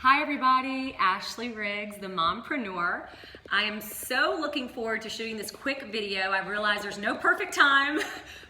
Hi everybody, Ashley Riggs, the mompreneur. I am so looking forward to shooting this quick video. I've realized there's no perfect time.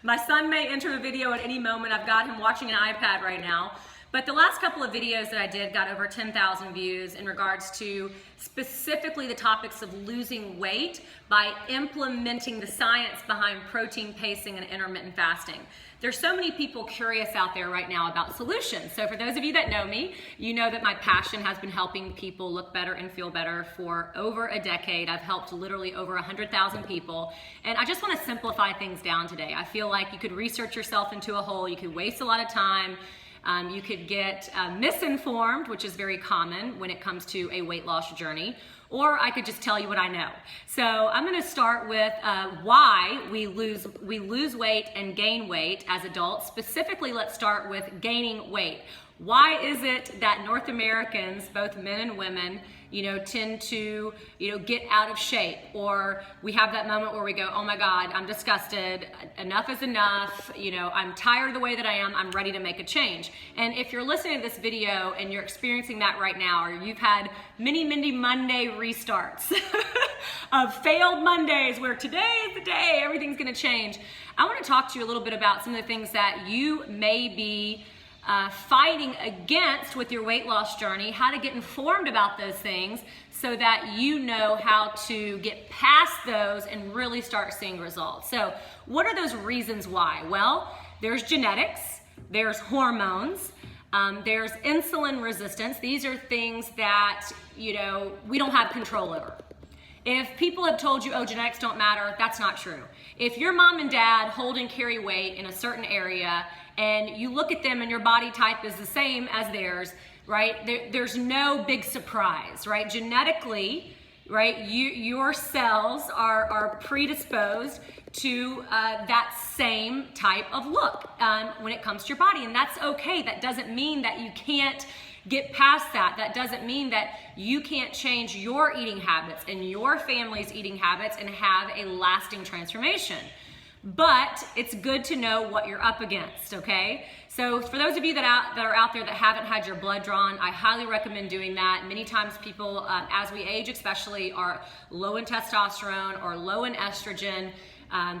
My son may enter the video at any moment. I've got him watching an iPad right now. But the last couple of videos that I did got over 10,000 views in regards to specifically the topics of losing weight by implementing the science behind protein pacing and intermittent fasting. There's so many people curious out there right now about solutions. So for those of you that know me, you know that my passion has been helping people look better and feel better for over a decade. I've helped literally over 100,000 people. And I just want to simplify things down today. I feel like you could research yourself into a hole, you could waste a lot of time, you could get misinformed, which is very common when it comes to a weight loss journey, or I could just tell you what I know. So I'm going to start with why we lose weight and gain weight as adults. Specifically, let's start with gaining weight. Why is it that North Americans, both men and women, tend to, get out of shape, or we have that moment where we go, oh my God, I'm disgusted, enough is enough, I'm tired of the way that I am, I'm ready to make a change. And if you're listening to this video and you're experiencing that right now, or you've had many Monday restarts of failed Mondays where today is the day, everything's gonna change, I wanna talk to you a little bit about some of the things that you may be fighting against with your weight loss journey, how to get informed about those things so that you know how to get past those and really start seeing results. So what are those reasons why? Well, there's genetics, there's hormones, there's insulin resistance. These are things that, we don't have control over. If people have told you, oh, genetics don't matter, that's not true. If your mom and dad hold and carry weight in a certain area and you look at them and your body type is the same as theirs, right? There's no big surprise, right? Genetically, right, your cells are predisposed to that same type of look when it comes to your body, and that's okay. That doesn't mean that you can't get past that. That doesn't mean that you can't change your eating habits and your family's eating habits and have a lasting transformation. But it's good to know what you're up against, okay? So for those of you that are out there that haven't had your blood drawn, I highly recommend doing that. Many times people, as we age especially, are low in testosterone or low in estrogen.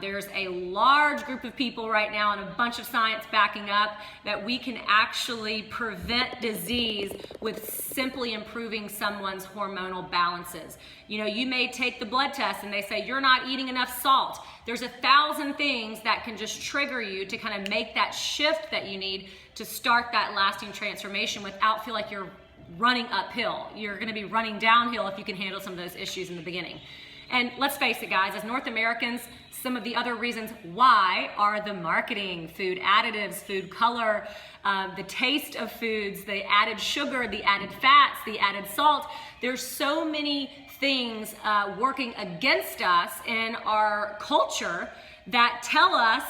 There's a large group of people right now and a bunch of science backing up that we can actually prevent disease with simply improving someone's hormonal balances. You may take the blood test and they say you're not eating enough salt. There's 1,000 things that can just trigger you to kind of make that shift that you need to start that lasting transformation without feel like you're running uphill. You're going to be running downhill if you can handle some of those issues in the beginning. And let's face it, guys, as North Americans, some of the other reasons why are the marketing, food additives, food color, the taste of foods, the added sugar, the added fats, the added salt. There's so many things working against us in our culture that tell us,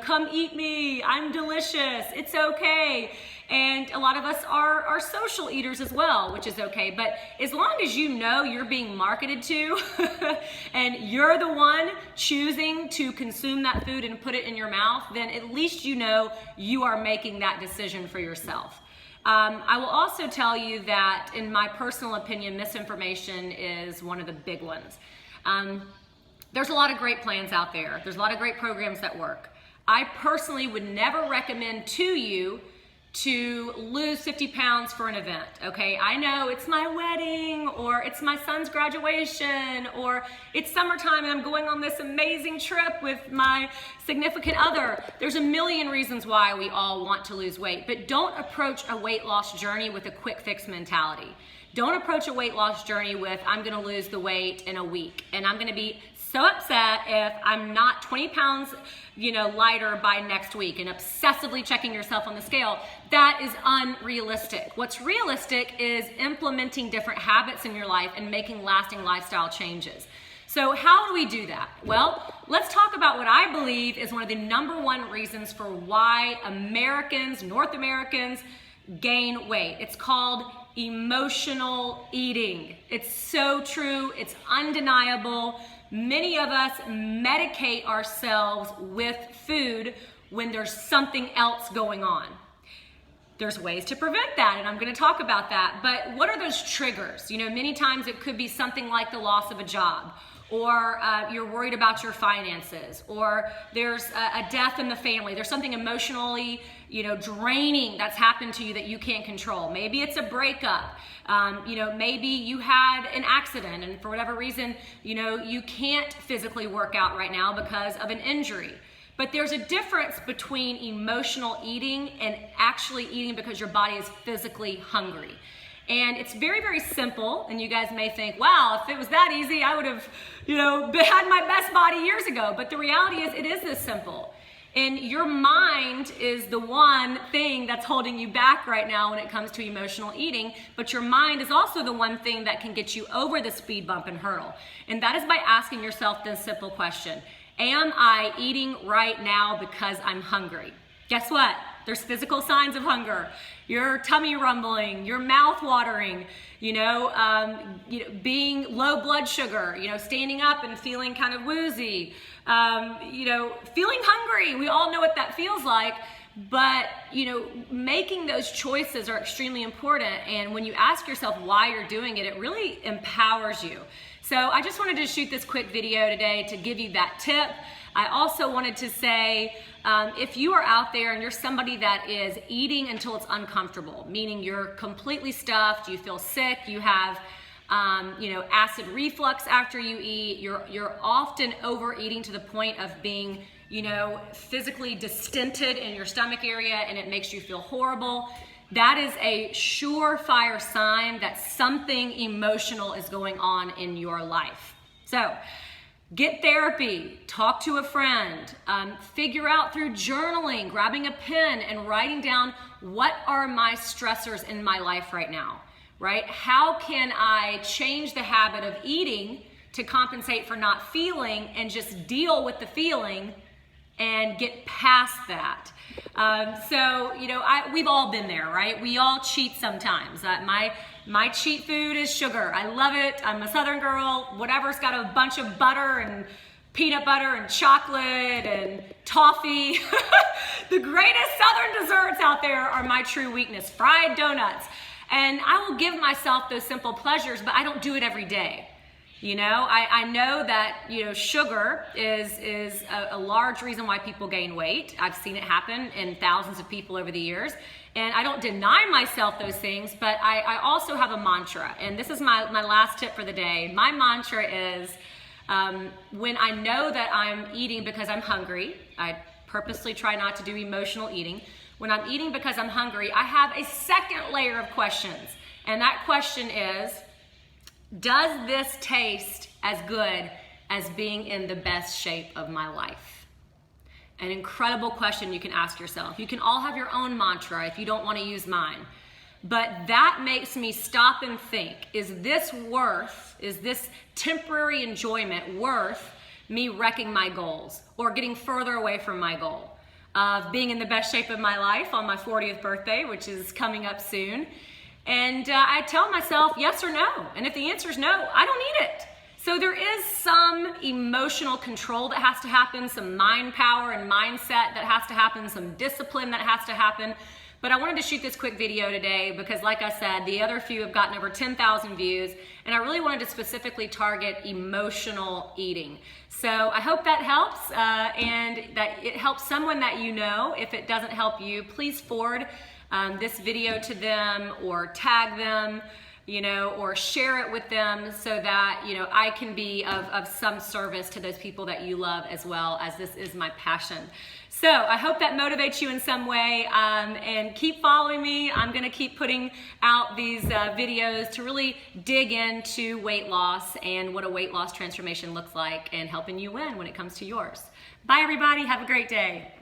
come eat me, I'm delicious, it's okay. And a lot of us are social eaters as well, which is okay. But as long as you know you're being marketed to and you're the one choosing to consume that food and put it in your mouth, then at least you know you are making that decision for yourself. I will also tell you that, in my personal opinion, misinformation is one of the big ones. There's a lot of great plans out there. There's a lot of great programs that work. I personally would never recommend to you to lose 50 pounds for an event, okay? I know it's my wedding, or it's my son's graduation, or it's summertime and I'm going on this amazing trip with my significant other. There's a million reasons why we all want to lose weight, but don't approach a weight loss journey with a quick fix mentality. Don't approach a weight loss journey with, I'm gonna lose the weight in a week, and I'm gonna be so upset if I'm not 20 pounds lighter by next week, and obsessively checking yourself on the scale. That is unrealistic. What's realistic is implementing different habits in your life and making lasting lifestyle changes. So how do we do that? Well, let's talk about what I believe is one of the #1 reasons for why Americans, North Americans, gain weight. It's called emotional eating. It's so true, it's undeniable. Many of us medicate ourselves with food when there's something else going on. there's ways to prevent that, and I'm going to talk about that. But what are those triggers? You know, many times it could be something like the loss of a job, or you're worried about your finances, or there's a death in the family. There's something emotionally, you know, draining that's happened to you that you can't control. Maybe it's a breakup. You know, maybe you had an accident, and for whatever reason, you know, you can't physically work out right now because of an injury. But there's a difference between emotional eating and actually eating because your body is physically hungry. And it's very, very simple. And you guys may think, wow, if it was that easy, I would have, you know, had my best body years ago. But the reality is, it is this simple. And your mind is the one thing that's holding you back right now when it comes to emotional eating. But your mind is also the one thing that can get you over the speed bump and hurdle. And that is by asking yourself this simple question. Am I eating right now because I'm hungry? Guess what? There's physical signs of hunger. Your tummy rumbling, your mouth watering, being low blood sugar, standing up and feeling kind of woozy, feeling hungry. We all know what that feels like. But, making those choices are extremely important. And when you ask yourself why you're doing it, it really empowers you. So I just wanted to shoot this quick video today to give you that tip. I also wanted to say, if you are out there and you're somebody that is eating until it's uncomfortable, meaning you're completely stuffed, you feel sick, you have acid reflux after you eat, you're often overeating to the point of being physically distended in your stomach area and it makes you feel horrible. That is a surefire sign that something emotional is going on in your life. So get therapy, talk to a friend, figure out through journaling, grabbing a pen and writing down what are my stressors in my life right now, right? How can I change the habit of eating to compensate for not feeling and just deal with the feeling and get past that? We've all been there, right? We all cheat sometimes. My cheat food is sugar. I love it. I'm a Southern girl. Whatever's got a bunch of butter and peanut butter and chocolate and toffee. The greatest Southern desserts out there are my true weakness. Fried donuts. And I will give myself those simple pleasures, but I don't do it every day. I know that, sugar is a large reason why people gain weight. I've seen it happen in thousands of people over the years. And I don't deny myself those things, but I also have a mantra. And this is my last tip for the day. My mantra is when I know that I'm eating because I'm hungry, I purposely try not to do emotional eating. When I'm eating because I'm hungry, I have a second layer of questions. And that question is, does this taste as good as being in the best shape of my life? An incredible question you can ask yourself. You can all have your own mantra if you don't want to use mine. But that makes me stop and think, is this temporary enjoyment worth me wrecking my goals or getting further away from my goal of being in the best shape of my life on my 40th birthday, which is coming up soon? And I tell myself yes or no. And if the answer is no, I don't need it. So there is some emotional control that has to happen, some mind power and mindset that has to happen, some discipline that has to happen. But I wanted to shoot this quick video today because, like I said, the other few have gotten over 10,000 views. And I really wanted to specifically target emotional eating. So I hope that helps and that it helps someone that you know. If it doesn't help you, please forward this video to them or tag them, or share it with them so that, I can be of some service to those people that you love as well, as this is my passion. So I hope that motivates you in some way, and keep following me. I'm going to keep putting out these videos to really dig into weight loss and what a weight loss transformation looks like and helping you win when it comes to yours. Bye everybody. Have a great day.